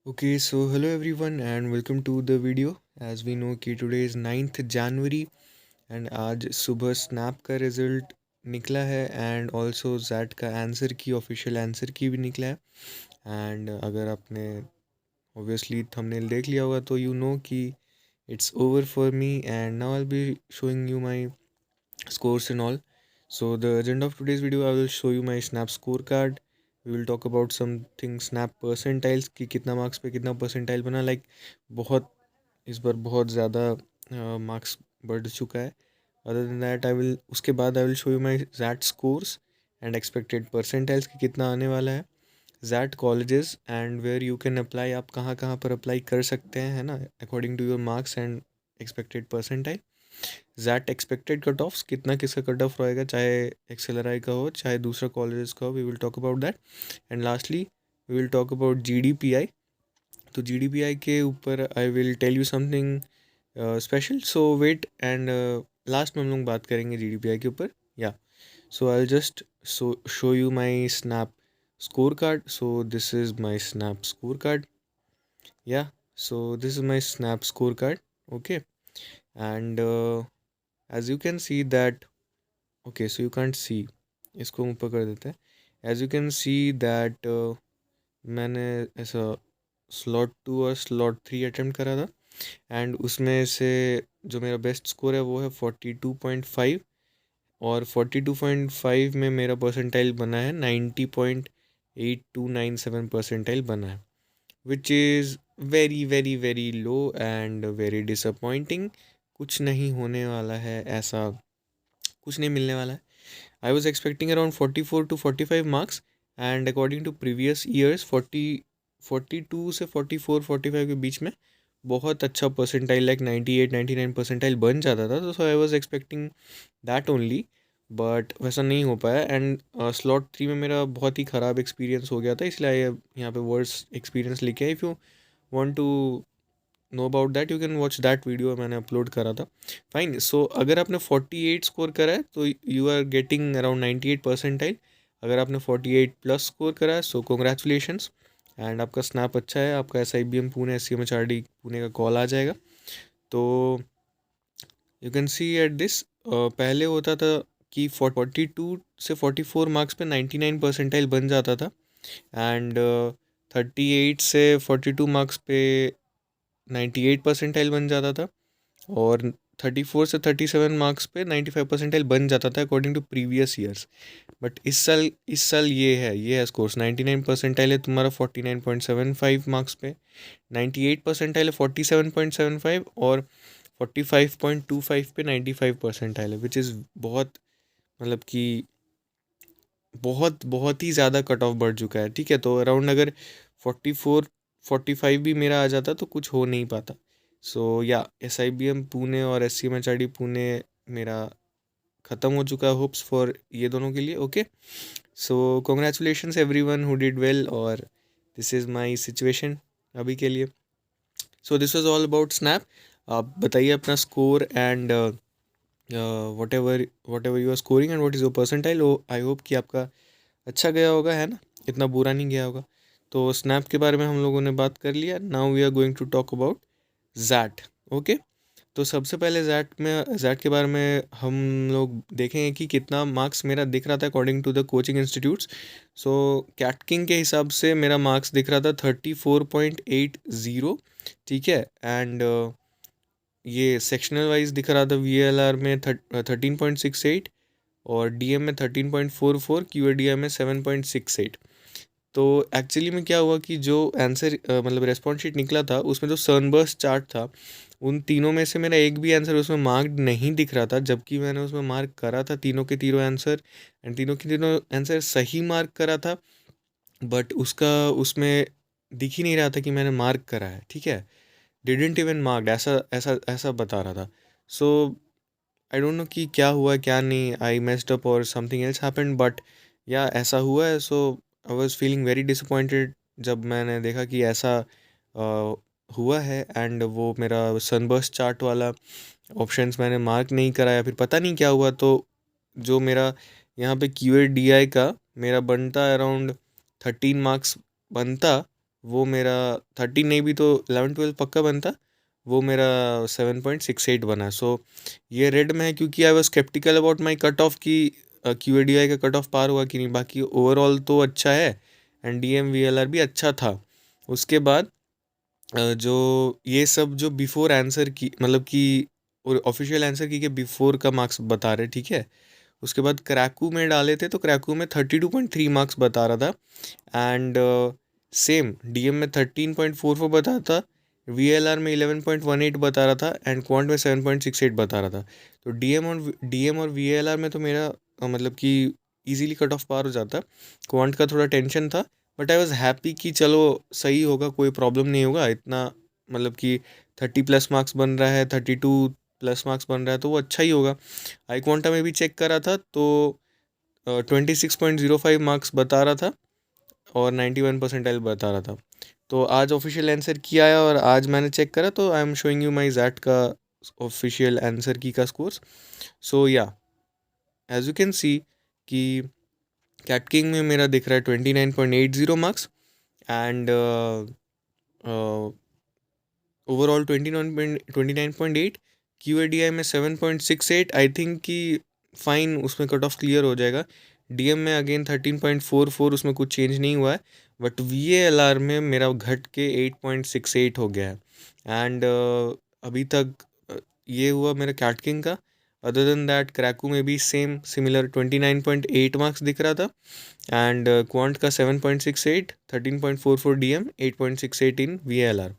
Okay, so hello everyone and welcome to the video. As we know कि today is 9th January and आज सुबह snap का result निकला है and also jet का answer की ऑफिशियल आंसर की भी निकला है एंड अगर आपने ऑब्वियसली थंबनेल देख लिया होगा तो यू नो कि it's over for me and now I be showing you my scores and all. So the agenda of today's video, I will show you my Snap scorecard. We will talk about something Snap percentiles कि कितना marks पे कितना percentile बना बहुत इस बार बहुत ज़्यादा marks बढ़ चुका है. Other than that I will उसके बाद I will show you my XAT scores and expected percentiles कि कितना आने वाला है. XAT colleges and where you can apply, आप कहाँ कहाँ पर अप्लाई कर सकते हैं, है ना, according to your marks and expected percentile. XAT expected cut offs कितना किसका कट ऑफ रहेगा, चाहे एक्सेलराई का हो चाहे दूसरा कॉलेजेस का हो. We will talk about that and lastly we will talk about GDPI. तो GDPI के ऊपर I will tell you something special. So wait and last में हम लोग बात करेंगे GDPI के ऊपर. Yeah so I just show you my SNAP score card. So this is my SNAP score card. Yeah so this is my SNAP score card. Okay and as you can see that, okay, so you can't see, इसको ऊपर कर देते हैं. as you can see that मैंने ऐसा slot 2 और slot 3 attempt करा था एंड उसमें से जो मेरा बेस्ट स्कोर है वो है 42.5 और 42.5 में मेरा परसेंटाइल बना है 90.8297 परसेंटाइल बना है, which is very very very low and very disappointing. कुछ नहीं होने वाला है, ऐसा कुछ नहीं मिलने वाला है. I was expecting around 44 to 45 marks and according to previous years 42 से 44 45 के बीच में बहुत अच्छा परसेंटाइल 98 99 परसेंटाइल बन जाता था. तो so I was expecting that only, but वैसा नहीं हो पाया एंड slot 3 में मेरा बहुत ही ख़राब एक्सपीरियंस हो गया था, इसलिए यहाँ पे वर्स एक्सपीरियंस लिखे. If you want to know about that you can watch that video, मैंने अपलोड करा था. फाइन. सो अगर आपने 48 स्कोर करा है तो you are getting around 98 percentile. अगर आपने 48 प्लस स्कोर करा है सो कॉन्ग्रेचुलेशंस एंड आपका स्नैप अच्छा है. आपका SIBM पुणे SCMHRD पुणे का कॉल आ जाएगा. तो you can see at this, पहले होता था कि 42 से 44 मार्क्स पे 99 परसेंटाइल बन जाता था एंड 38 से 42 मार्क्स पे 98 परसेंटाइल बन जाता था और 34 से 37 मार्क्स पे 95 परसेंटाइल बन जाता था according to previous years. But इस साल ये है स्कोर्स. 99 परसेंटाइल है तुम्हारा 49.75 मार्क्स पे, 98 परसेंटाइल है 47.75 और 45.25 पे 95 परसेंटाइल है, विच इज़ बहुत, मतलब कि बहुत बहुत ही ज़्यादा कट ऑफ बढ़ चुका है. ठीक है, तो अराउंड अगर 44 45 भी मेरा आ जाता तो कुछ हो नहीं पाता. सो या SIBM पुणे और SCMHRD पुणे मेरा ख़त्म हो चुका है. होप्स फॉर ये दोनों के लिए. Okay, so congratulations everyone who did well, और दिस इज़ माय सिचुएशन अभी के लिए. So this was all about SNAP. आप बताइए अपना score and whatever you are scoring and what is your percentile. I hope कि आपका अच्छा गया होगा, है ना, इतना बुरा नहीं गया होगा. तो स्नैप के बारे में हम लोगों ने बात कर लिया. Now we are going to talk about XAT. Okay, तो सबसे पहले जैट के बारे में हम लोग देखेंगे कि कितना मार्क्स मेरा दिख रहा था according to the coaching institutes. So Catking के हिसाब से मेरा मार्क्स दिख रहा था 34.80. ठीक है, एंड ये सेक्शनल वाइज दिख रहा था VLR में 13.68 और DM में 13.44, QADR में 7.68. तो एक्चुअली में क्या हुआ कि जो आंसर मतलब रेस्पॉन्स शीट निकला था उसमें जो सनबर्स्ट चार्ट था उन तीनों में से मेरा एक भी आंसर उसमें मार्क नहीं दिख रहा था, जबकि मैंने उसमें मार्क करा था तीनों के तीनों आंसर एंड तीनों के तीनों आंसर सही मार्क करा था. बट उसका उसमें दिख ही नहीं रहा था कि मैंने मार्क करा है. ठीक है, डिडेंट इवन मार्क्ड, ऐसा ऐसा ऐसा बता रहा था. सो आई डोंट नो कि क्या हुआ क्या नहीं, आई मेस्ड अप और something else happened, but yeah ऐसा हुआ है. So I was feeling very disappointed जब मैंने देखा कि ऐसा हुआ है एंड वो मेरा सनबर्स्ट चार्ट वाला ऑप्शंस मैंने मार्क नहीं कराया. फिर पता नहीं क्या हुआ, तो जो मेरा यहाँ पे QADI का मेरा बनता अराउंड 13 मार्क्स बनता, वो मेरा 13 नहीं भी तो 11-12 पक्का बनता, वो मेरा 7.68 बना। सो ये रेड में है क्योंकि I was sceptical about my cut off की QADI का कट ऑफ पार हुआ कि नहीं। बाकी ओवरऑल तो अच्छा है एंड DMVLR भी अच्छा था। उसके बाद जो ये सब जो बिफोर आंसर की मतलब कि ऑफिशियल आंसर की के बिफोर का मार्क्स बता रहे, ठीक है। उसके बाद क्रैकू में डाले थे तो क्रैकू में 32.3 मार्क्स बता रहा था एंड सेम डीएम में 13.44 बता था, VLR में 11.18 बता रहा था एंड क्वांट में 7.68 बता रहा था। तो डीएम और VLR में तो मेरा मतलब कि इजीली कट ऑफ पार हो जाता। क्वांट का थोड़ा टेंशन था बट आई वॉज हैप्पी कि चलो सही होगा, कोई प्रॉब्लम नहीं होगा इतना, मतलब कि 30+ मार्क्स बन रहा है, 32+ मार्क्स बन रहा है तो वो अच्छा ही होगा। आई क्वांटा में भी चेक करा था तो 26.05 मार्क्स बता रहा था और 91 परसेंटाइल बता रहा था। तो आज ऑफिशियल आंसर की आया और आज मैंने चेक करा तो I am showing you my XAT का ऑफिशियल आंसर की का स्कोर्स। सो या एज यू कैन सी कि कैट किंग में मेरा दिख रहा है 29.80 मार्क्स एंड ओवरऑल 29.8, QADI में 7.68। आई थिंक कि फाइन, उसमें कट ऑफ क्लियर हो जाएगा। DM में अगेन 13.44, उसमें कुछ चेंज नहीं हुआ है बट VALR में मेरा घट के 8.68 हो गया है एंड अभी तक ये हुआ मेरा कैट किंग का। अदर देन दैट क्रैकू में भी सेम सिमिलर 29.8 मार्क्स दिख रहा था एंड क्वांट का 7.68, 13.44 DM, 8.68 इन VALR।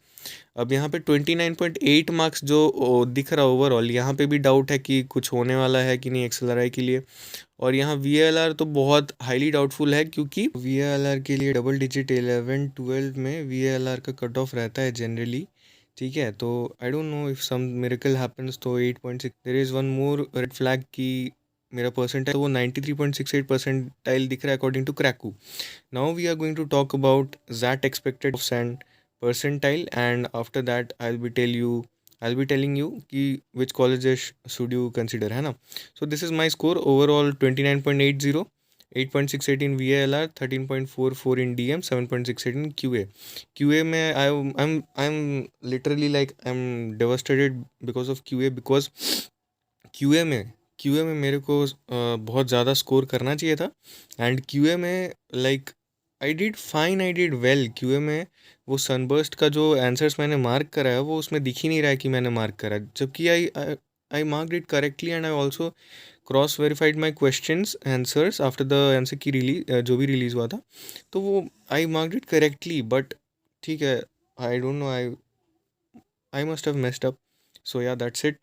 अब यहाँ पे 29.8 मार्क्स जो दिख रहा ओवरऑल, यहाँ पे भी डाउट है कि कुछ होने वाला है कि नहीं XLRI के लिए। और यहाँ VALR तो बहुत हाईली डाउटफुल है क्योंकि VALR के लिए डबल डिजिट 11-12 में VALR का कट ऑफ रहता है जनरली, ठीक है। तो I don't know if some miracle happens तो 8.6, there is one more red flag कि मेरा परसेंटाइल वो 93.68 परसेंटाइल दिख रहा है according to Cracku. Now we are going to talk about that expected and percentile, and after that I'll be telling you कि which colleges should you consider, है ना। So this is my score overall: 29.80, 8.68 in VALR, 13.44 in DM, 7.68 in QA. QA में I'm literally like I'm devastated because of QA because QA में मेरे को बहुत ज़्यादा score करना चाहिए था एंड QA में like I did well QA में। वो सनबर्स्ट का जो आंसर्स मैंने मार्क करा है वो उसमें दिख ही नहीं रहा है कि मैंने मार्क करा है, जबकि I mark it correctly and I also cross verified my questions answers after the answer key release जो भी रिलीज़ हुआ था तो वो I mark it correctly. But ठीक है, I don't know, I must have messed up. So yeah that's it.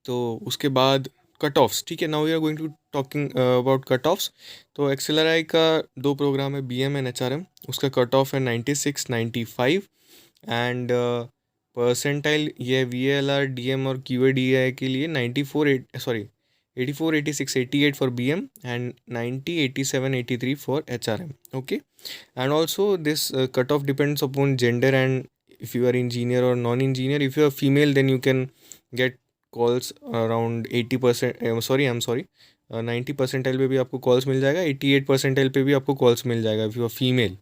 तो उसके बाद कट ऑफ्स, ठीक है। Now we are going to talking about cut offs. तो XLRI का दो प्रोग्राम है, BM एंड HRM। उसका कट ऑफ है 96-95 एंड परसेंटाइल ये VALR DM और QADI के लिए 84 86 88 for BM and 90 87 83 for HRM, okay. And also this cutoff depends upon gender and if you are engineer or non-engineer. If you are female then you can get calls around 80%, I'm sorry 90 percentile पे भी आपको calls मिल जाएगा, 88 percentile पे भी आपको calls मिल जाएगा if you are female,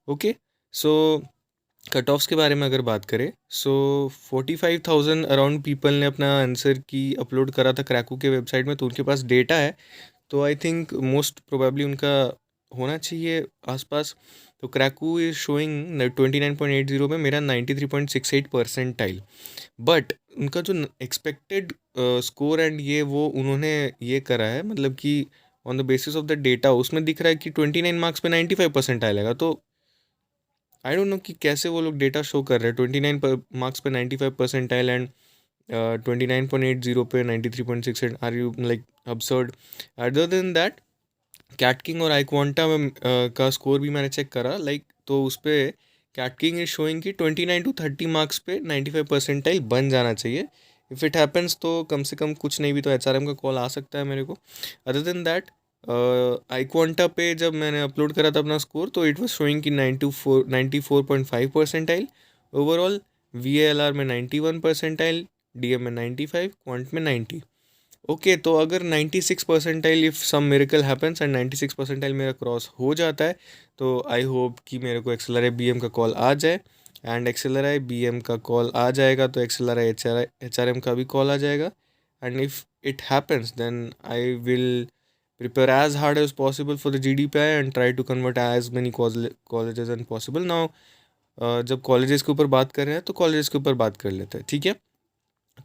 okay. So cut offs के बारे में अगर बात करें सो 45,000 अराउंड पीपल ने अपना आंसर की अपलोड करा था क्रैकू के वेबसाइट में, तो उनके पास डेटा है। तो आई थिंक मोस्ट प्रोबेबली उनका होना चाहिए आसपास। तो क्रैकू इज शोइंग 29.80 में मेरा 93.68 परसेंटाइल। बट उनका जो एक्सपेक्टेड स्कोर एंड ये वो उन्होंने ये करा है मतलब कि on the basis of the data उसमें दिख रहा है कि 29 मार्क्स पे 95 परसेंट आएगा। तो आई डोंट नो कि कैसे वो लोग डेटा शो कर रहे हैं 29 मार्क्स पे 95 परसेंटाइल एंड 29.80 पे 93.68। Are you like absurd? Other than that CAT king और आई क्वांटा का स्कोर भी मैंने चेक करा लाइक, तो उस पर कैट किंग इज शोइंग कि 29 to 30 मार्क्स पे 95 परसेंटाइल बन जाना चाहिए। इफ़ इट हैपन्स तो कम से कम कुछ नहीं भी तो HRM का कॉल आ सकता है मेरे को। Other than that I quanta पे जब मैंने अपलोड करा था अपना स्कोर तो इट वाज शोइंग कि 94.5 परसेंटाइल ओवरऑल, VALR में 91 परसेंटाइल, DM में 95, क्वांट में 90। ओके तो अगर 96 percentile if some miracle happens and 96 percentile मेरा क्रॉस हो जाता है तो आई होप कि मेरे को एक्सेलराई बीएम का कॉल आ जाए, एंड एक्सेलराई बीएम का कॉल आ जाएगा तो एक्सेलराई एचआरएम का भी कॉल आ जाएगा, and if it happens then I will prepare as hard as possible for the GDPI and try to convert as many colleges as possible. Now जब colleges के ऊपर बात कर रहे हैं तो कॉलेजेस के ऊपर बात कर लेते हैं, ठीक है।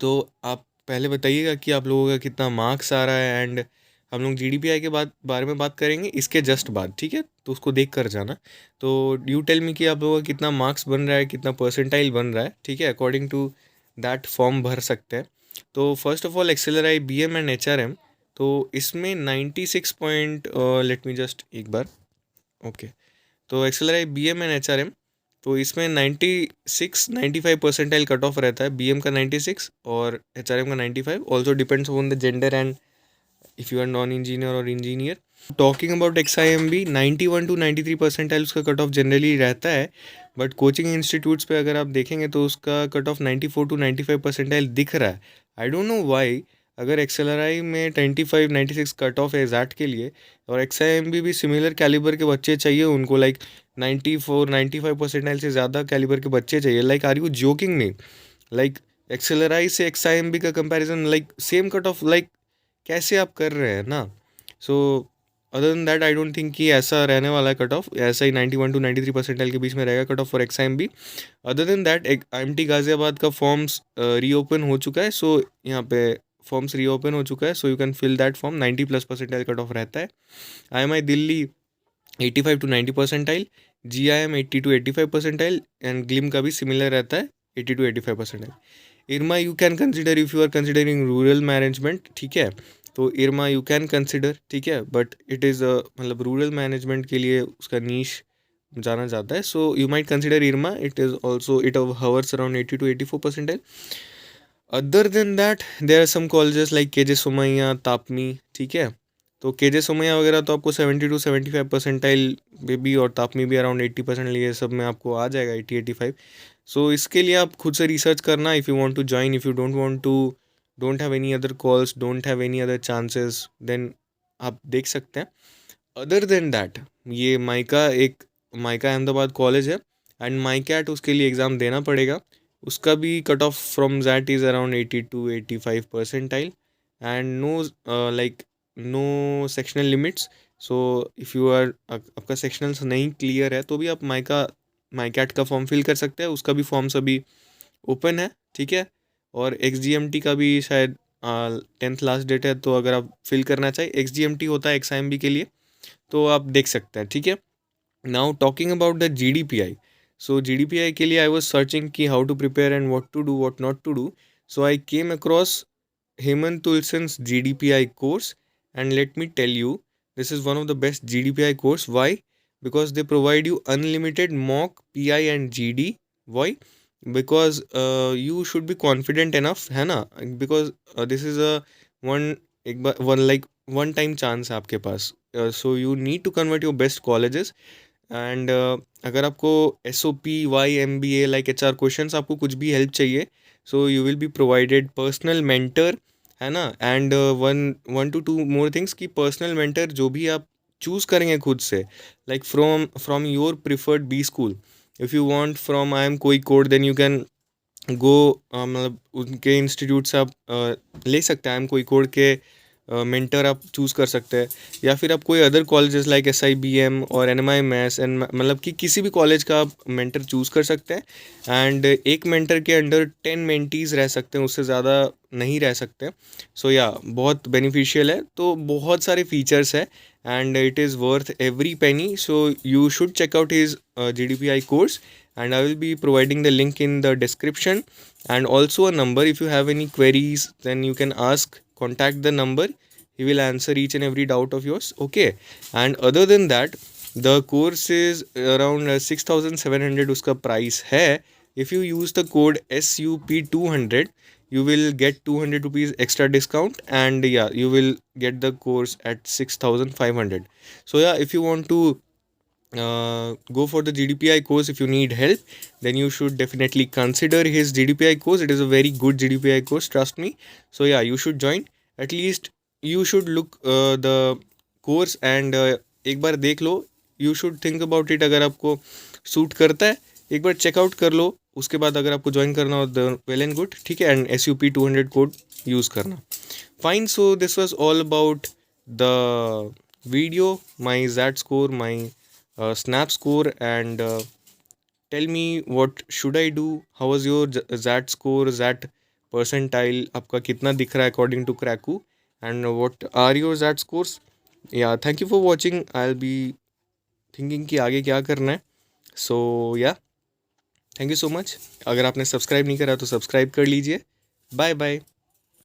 तो आप पहले बताइएगा कि आप लोगों का कितना मार्क्स आ रहा है, एंड हम लोग जीडीपीआई के बारे में बात करेंगे इसके जस्ट बाद, ठीक है। तो उसको देख कर जाना। तो यू टेल मी कि आप लोगों का कितना मार्क्स बन रहा है, कितना परसेंटाइल बन रहा है, ठीक है। अकॉर्डिंग टू दैट फॉर्म भर सकते हैं। तो first of all XLRI BM and HRM, तो इसमें 96 पॉइंट, लेट मी जस्ट एक बार, ओके। तो एक्सेलराई बीएम एंड एचआरएम, तो इसमें 95 परसेंटाइल कट ऑफ रहता है। बीएम का 96 और एचआरएम का 95, also depends on the gender and if you are non engineer और engineer. Talking about XIMB, 91 to 93 percentile उसका कट ऑफ जनरली रहता है, बट कोचिंग इंस्टीट्यूट्स पे अगर आप देखेंगे तो उसका कट ऑफ 94 to 95 परसेंटाइल दिख रहा है। I don't know why. अगर एक्सेलराई में 25 96 कट ऑफ है जैट के लिए, और XIMB भी सिमिलर कैलिबर के बच्चे चाहिए उनको, लाइक 94 95 परसेंटाइल से ज़्यादा कैलिबर के बच्चे चाहिए, like are you joking me? Like XLRI से XIMB का comparison, like same cut off, like कैसे आप कर रहे हैं ना। So other than that I don't think कि ऐसा रहने वाला है कट ऑफ, ऐसा ही 91 to 93 परसेंटाइल के बीच में रहेगा cut off for XIMB। Other than that IMT Ghaziabad का फॉर्म्स रीओपन हो चुका है, सो यहाँ पे फॉर्म्स रीओपन हो चुका है, so you can fill that form. 90 plus percentile cut off रहता है। IMI Delhi 85 to 90 percentile, GIM 80 to 85 percentile, and GLIM का भी सिमिलर रहता है 80 to 85 percentile. IRMA you can consider if you are considering rural management, ठीक है। तो इरमा यू कैन कंसिडर, ठीक है, बट इट इज़ मतलब रूरल मैनेजमेंट के लिए उसका नीश जाना जाता है, so you might consider IRMA. It is also it hovers around 80 to 84 percentile. Other than that there are some colleges like KJ Somaiya, TAPMI, ठीक है। तो KJ सोमैया वगैरह तो आपको 70 to 75 परसेंटाइल भी, और तापमी भी अराउंड 80% लिए सब में आपको आ जाएगा 80 85। सो इसके लिए आप खुद से रिसर्च करना if you want to join, if you don't want to, don't have any other calls, don't have any other chances, then आप देख सकते हैं। अदर देन दैट ये माइका अहमदाबाद कॉलेज है, एंड माइकैट उसके लिए एग्ज़ाम देना पड़ेगा। उसका भी cut off from that is around 80 to 85 percentile, and no like no sectional limits. So if you are, आपका सेक्शनल्स नहीं क्लियर है तो भी आप माइकैट का फॉर्म फिल कर सकते हैं। उसका भी फॉर्म्स अभी ओपन है, ठीक है। और XGMT का भी शायद 10th लास्ट डेट है, तो अगर आप फिल करना चाहिए, XGMT होता है XIMB के लिए, तो आप देख सकते हैं, ठीक है। Now talking about the GDPI, so GDPI के लिए आई वॉज सर्चिंग कि how to prepare and what to do what not to do. So I came across Hemant Tulsen's GDPI course, and let me tell you, this is one of the best GDPI course. Why? Because they provide you unlimited mock PI and GD. Why? Because you should be confident enough, है ना? Because this is a one time chance है आपके पास, so you need to convert your best colleges, and अगर आपको SOP YMBA like HR questions, आपको कुछ भी हेल्प चाहिए, so you will be provided personal mentor, है ना। And one two two more things की पर्सनल मेंटर जो भी आप चूज़ करेंगे खुद से, like from your preferred B school. If you want from IIM कोड, देन यू कैन गो, मतलब उनके इंस्टीट्यूट से आप ले सकते हैं। IIM कोड के मेंटर आप चूज़ कर सकते हैं, या फिर आप कोई अदर कॉलेजेस लाइक SIBM और NMI मैथ्स एंड मतलब कि किसी भी कॉलेज का आप मेंटर चूज़ कर सकते हैं। एंड एक मेंटर के अंडर 10 मेंटीज़ रह सकते हैं, उससे ज़्यादा नहीं रह सकते। सो या बहुत बेनिफिशियल है, तो बहुत सारे फीचर्स है, and it is worth every penny. So you should check out his GDPI course, and I will be providing the link in the description, and also a number. If you have any queries, then you can contact the number. He will answer each and every doubt of yours, okay. And other than that, the course is around 6700 uska price hai. If you use the code SUP200, you will get 200 rupees extra discount, and yeah, you will get the course at 6500. So yeah, if you want to go for the GDPI course, if you need help, then you should definitely consider his GDPI course. It is a very good GDPI course, trust me. So yeah, you should join. At least you should look the course and एक बार देख लो. You should think about it. अगर आपको suit करता है एक बार checkout कर लो. उसके बाद अगर आपको ज्वाइन करना हो वेल एंड गुड, ठीक है. एंड SUP200 कोड यूज़ करना. Fine. So this was all about the video, my ZAT score, my Snap score, and tell me what should I do. How was your ZAT score, ZAT percentile? आपका कितना दिख रहा है according to Kraku, and what are your ZAT scores? Yeah, thank you for watching. I'll be thinking कि आगे क्या करना है. So yeah, thank you so much. अगर आपने सब्सक्राइब नहीं करा तो सब्सक्राइब कर लीजिए. Bye bye.